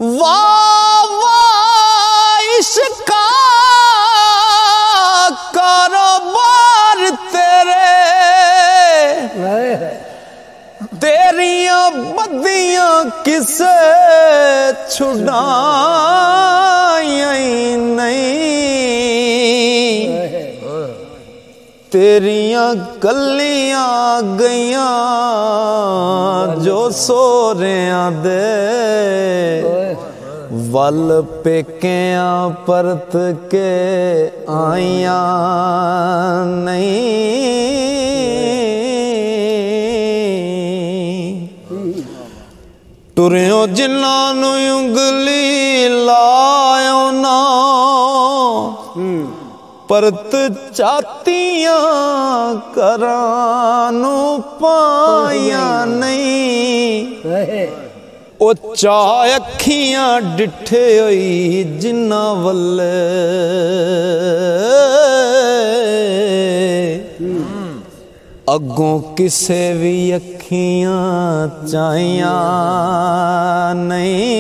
वाह वाह इश्का कारोबार तेरियां बदियां किसे छुड़ाई नहीं, तेरियां कलियां गईयां जो सोरियां दे वल पेकियां परत के आईयां नहीं। टुरियो जिन्हां नू उंगली लायो ना परत चातियां करानू पाया नहीं। ओ चा अखियां डिठे होई जिन्ना वल्ले अगों किसे भी अखियां चाहिया नहीं।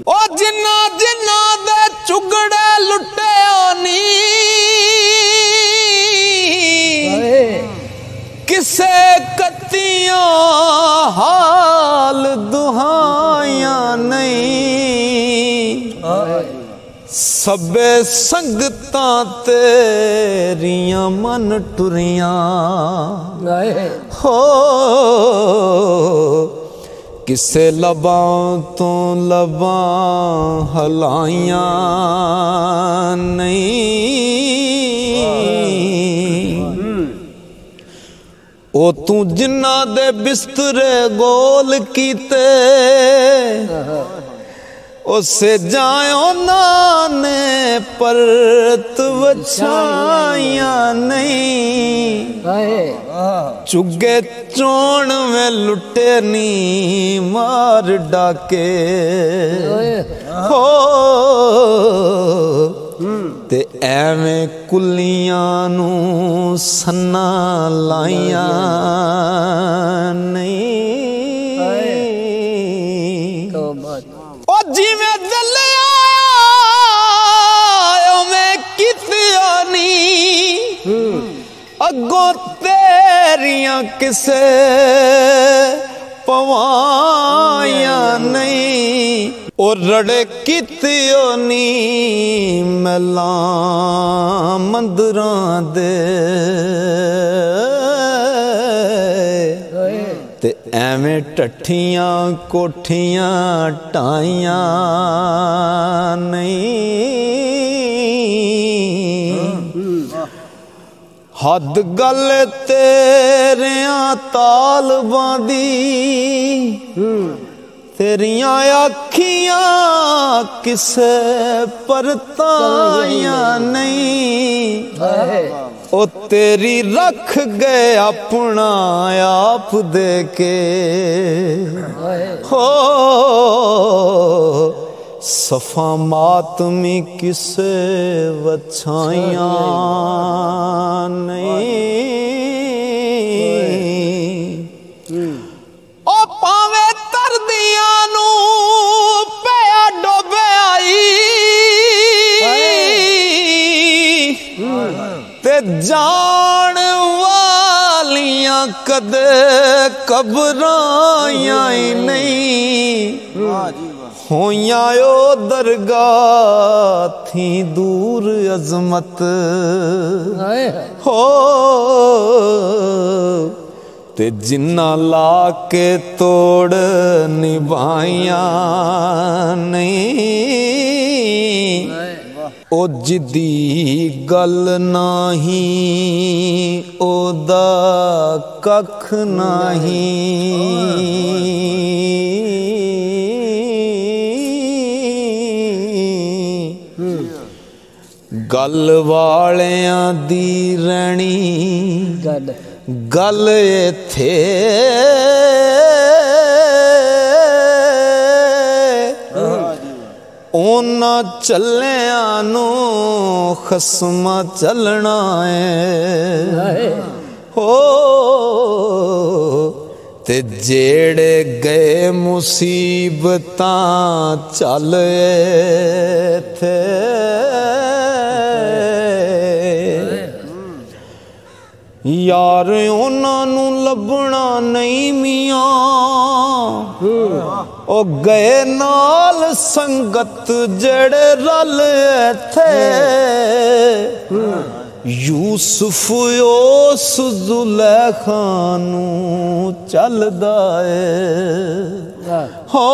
ओ जिन्ना जिन्ना दे चुगड़े लुटे नी किसे कत्तियां हाल दुहाया नहीं। सबे संगतां तेरियां मन टुरियां हो किसे लबां तो लबां हलाइया नहीं। ओ तू जिन्ना दे बिस्तरे गोल कीते उसे जायो नाने परत वछाया नहीं। चुगे चोण में लुटे नी मार डाके हो ते एवें कुलियां नू सन्ना लाइया नहीं। ओ जिवें दिल आया मैं कितिया नी अगों तेरियां किसे पवाया नहीं। और रड़े कितियो नी मैला मंदरां दे ते एवें टठियां कोठियां टाइया नहीं। हद गल तेरियां तालबां दी तेरियां अखियां किसे परताया नहीं। ओ तेरी रख गए अपना आप दे के हो सफा मातमी किसे वछाइया नहीं। ओ पावे तरदियां नू पिया डोबे आई ते जान वालियां कदे कबरां नहीं। होया ओ दरगाह थी दूर अजमत हो ते जिन्ना ला के तोड़ निभाइया नहीं। ओ जिदी गल नाही ओदा कख नहीं। गल वालियां दी रणी गल थे ओना चलिया नू खसमा चलना है हो ते जेड़े गए मुसीबतां चल थे यार उन्हां नूं लभना नहीं मियां ओ गए नाल संगत जेड़े रल थे यूसुफ उस जुलेखा नूं चलदा है हो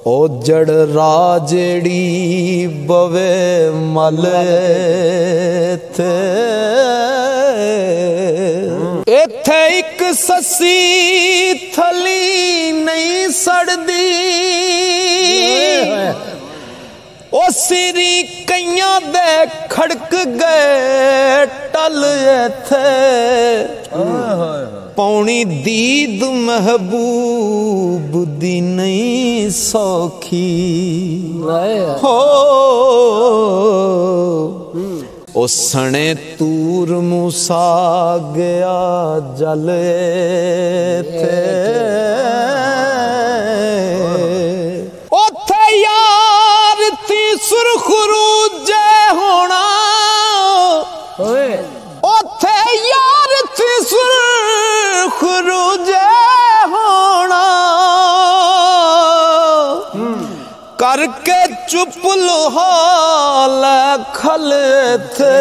ओ जड़ राजेड़ी बवे मल थे इत्थे एक ससी थली नहीं सड़दी ओ सिरी कईयां दे खड़क गए टल थे पौनी दीद महबूब दी नहीं सौखी हो ओ सने तूर मूसा गया जल थे ओथे यार थी सुरखरू जे होना ओथे यार थी सुरखरू जे होना करके चुप लोहाल खल थे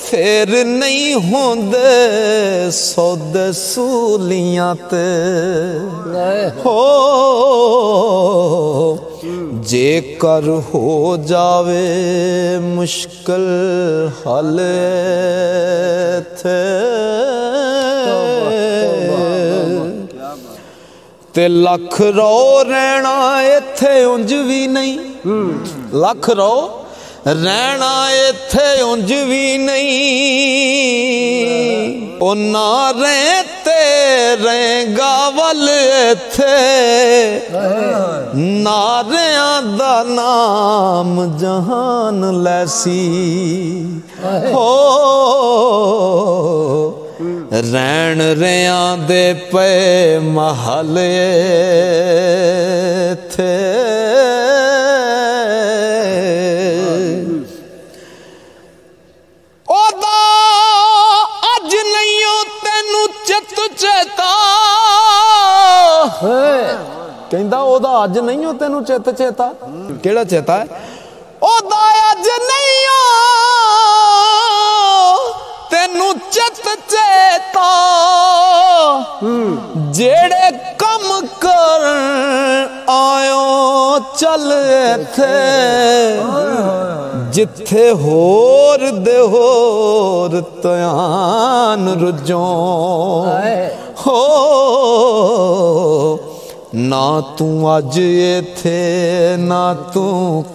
फिर नहीं होंदे सौदे सूलियां ते हो जेकर हो जावे मुश्किल हल थे ते लख रो रहना इत्थे उंज भी नहीं लख रो रहना इत्थे उंज भी नहीं ओ ना रहते रहेगा वल इत्थे नारियां दा नाम जहान लैसी हो रैन रियां दे पे महल थे ओदा अज नहीं तेनू चित चेता कहंदा ओदा अज नहीं तेनू चित चेता केड़ा चेता है ओदा अज नहीं तेनू चित चेता जेड़े कम कर आयो चल थे जिथे होर दे होर त्यान रुजो हो ना तू अज थे ना तू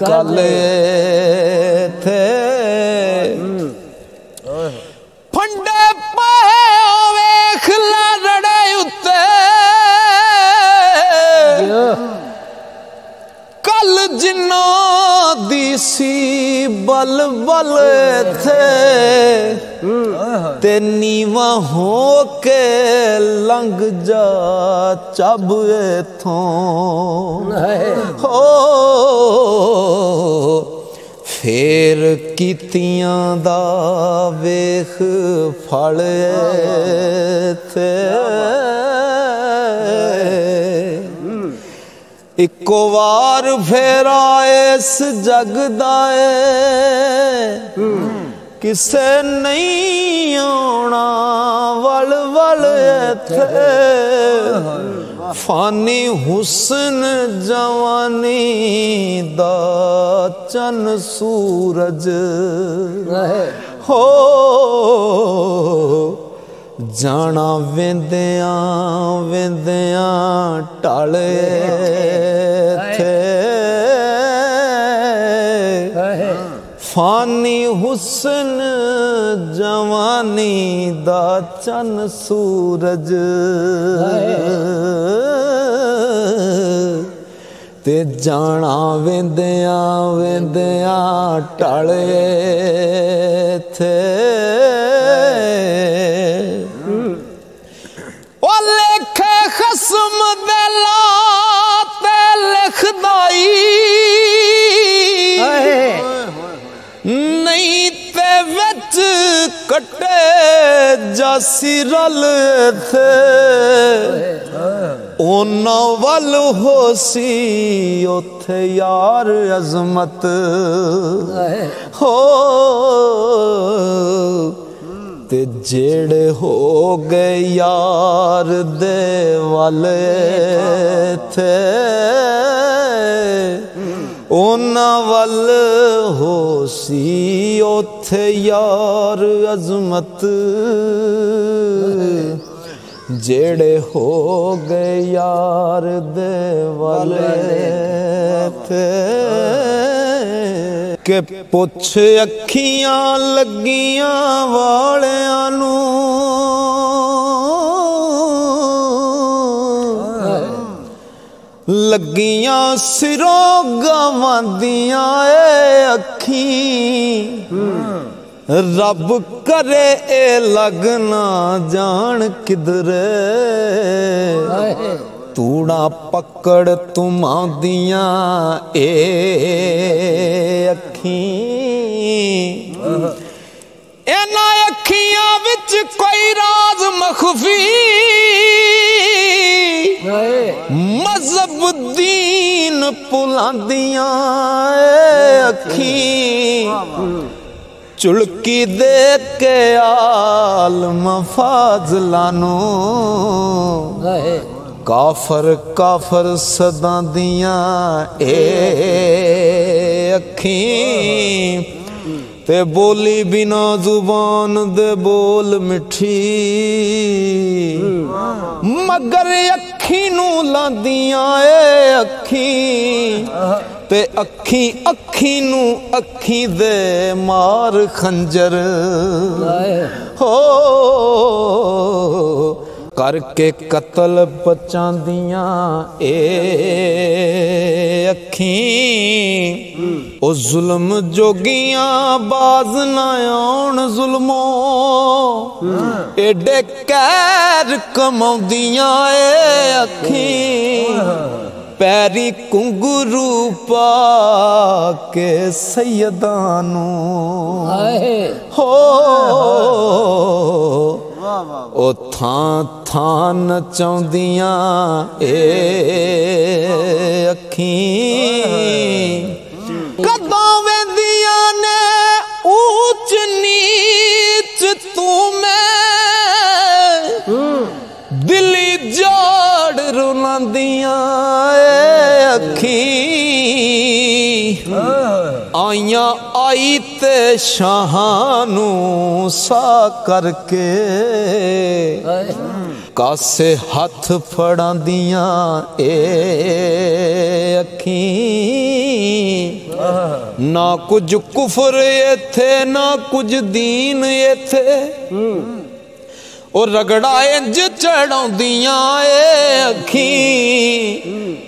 कल थे फंडे पे वेख लड़े उत्ते कल जिन्ना दी सी बल बल थे ते नीवा हो के लंघ जा चब इथों हो फेर कीतियां दा वेख फल थे इको वार फेरा इस जग दा किसे नहीं आना वल वल थे फानी हुस्न जवानी दा चन सूरज हो जाना वेंदियां वेंदियां टाले थे फानी हुस्न जवानी दा चन सूरज ते जाना वेंदियां वेंदियां टाले थे ओ लेखे खसम दे लाते लिखदाई नहीं ते विच कटे जासी रल थे ओना वल होसी उथे यार अजमत हो ते जेड़े हो गए यार दे वाले थे ओना वल होसी उथे यार अजमत जेड़े हो गए यार दे वाले थे के पुछ अखियां लगियां वालियां नू लगियां सिरों गवांदियां अखी रब करे ए लगना जान किधरे तूड़ा पकड़ तुमादियां ए अखी इना अखियां विच कोई राज मखफी मजहब दीन पुलांदियां अखी चुड़की दे के आलम फाजलानो काफर काफर सदा दियां ए अखी ते बोली बिना जुबान दे बोल मिठी मगर अखी नू लांदियां ए अखी ते अखी अखी नू अखी दे मार खंजर हो करके कतल बचांदियां ए अखी ओ जुल्म जोगियां बाज ना आउण जुल्मो एडे कैर कमाउंदियां ए अखी पैरी कुंगरू पा के सैयदानू हो ओ थां थां नचाउंदियां ए अखी कदों वेंदियां ने ऊंच नीच तू मैं दिली जोड़ रुलांदियां ए अखी आइयां आई ते शाहानू सा करके कासे हथ फड़ांदियां ए अखी ना कुछ कुफर इथे ना कुछ दीन इथे और रगड़ा इंज चढ़ाउंदियां ए अखी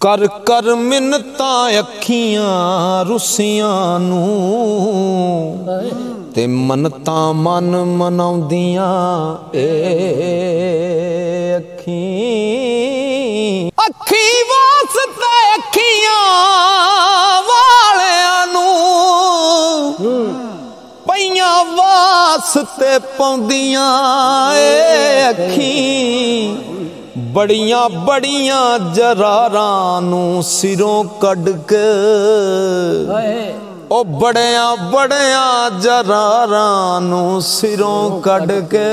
कर कर मिन्नतां अखियां रुसियां नू ते मनतां मन मनाउंदियां ए अखी अखी वास्ते अखियां वालियां नू पईयां वास्ते पौंदियां ए अखी बड़ियां बड़ियां जरारां नू सिरों कड के ओ बड़ियां बड़ियां जरारां नू सिरों कड के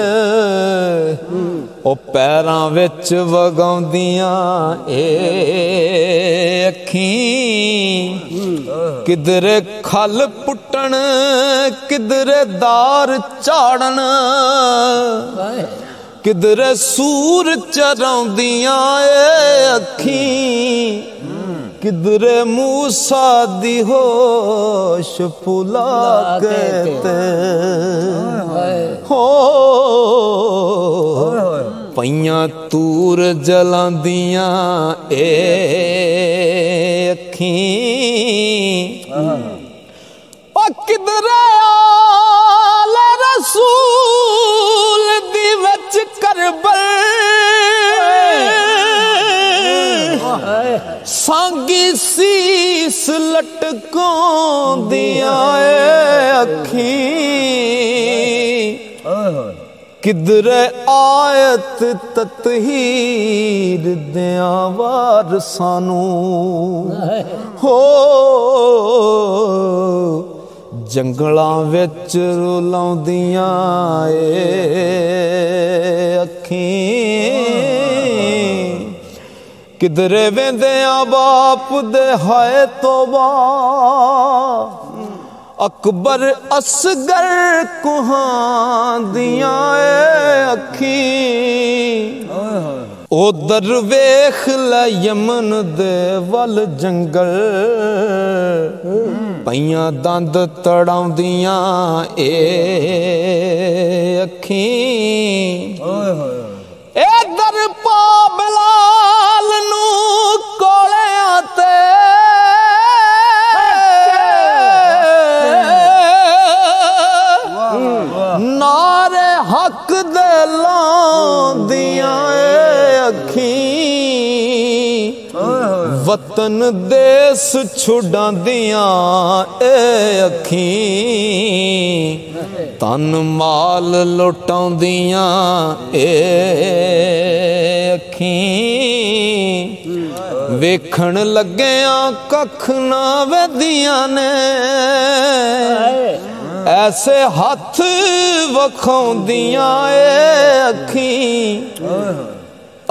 ओ पैरां विच वगाउंदियां ए अखी किधरे खल पुट्टण किधरे दार झाड़न किधरे सूर चराउंदियां ए अखी किधरे मूसा दी होश पुला के हो पईयां तूर जलांदियां ए अखी ओ किधरे आले रसूल दी विच करबल सीस लटकों दिया अखी किधरे आयत ततहीर दिया वार सानू हो जंगलां विच रुलाउंदियां अखी किधरे वेंदियां बाप दे हाय तौबा अकबर असगर कुहांदियां अखी ओ दरवेख लै यमन दे वल जंगल पईयां दंद तड़ाउंदियां अखी ए दर पा बिलाल नू कोलियां ते नारे हक दे लांदियां अखी वतन देस छुड़ांदियां अखी तन माल लुटाउंदियां अखी वेखण लग्गिया कख ना वदियां ने ऐसे हथ वखाउंदियां अखी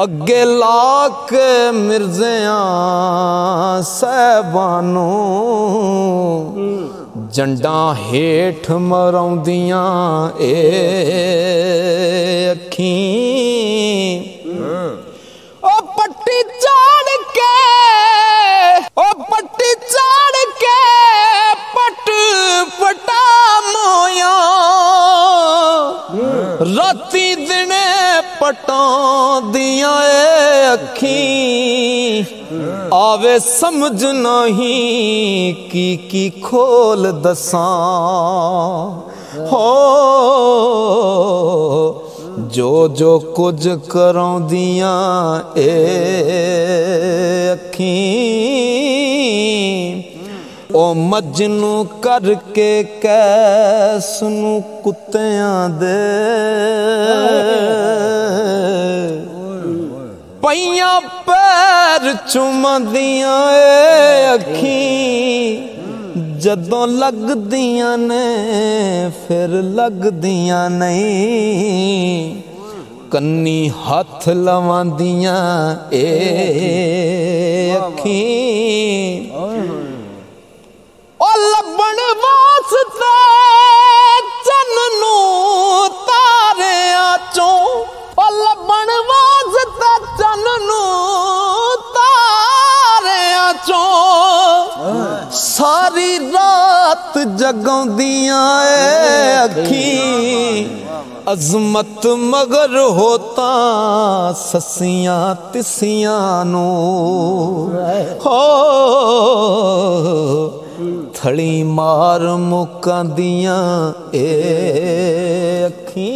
अगे ला के मिर्जियां साहबानू जंडा हेठ मराउंदियां अखी ओ पट्टी चाड़ के ओ पट्टी चाड़ के पट पटा मोया राती दिने पटांदियां अखी आवे समझ नहीं की खोल दसां हो जो जो कुछ कराउंदियां अखी ओ मजनू करके कैस नू कुत्तियां दे पईयां पैर चुमदियां अखी जदों लगदियां ने फिर लगदियां नहीं कन्नी हथ लवांदियां अखी ओ लभण वास्ते चन नू तारियां चों ओ लभण वास्ते चन नू तारियां चों सारी रात जगाउंदियां अखी अजमत मगर होता ससियां तिसियां नू हो थड़ी मार मुकांदियां अखी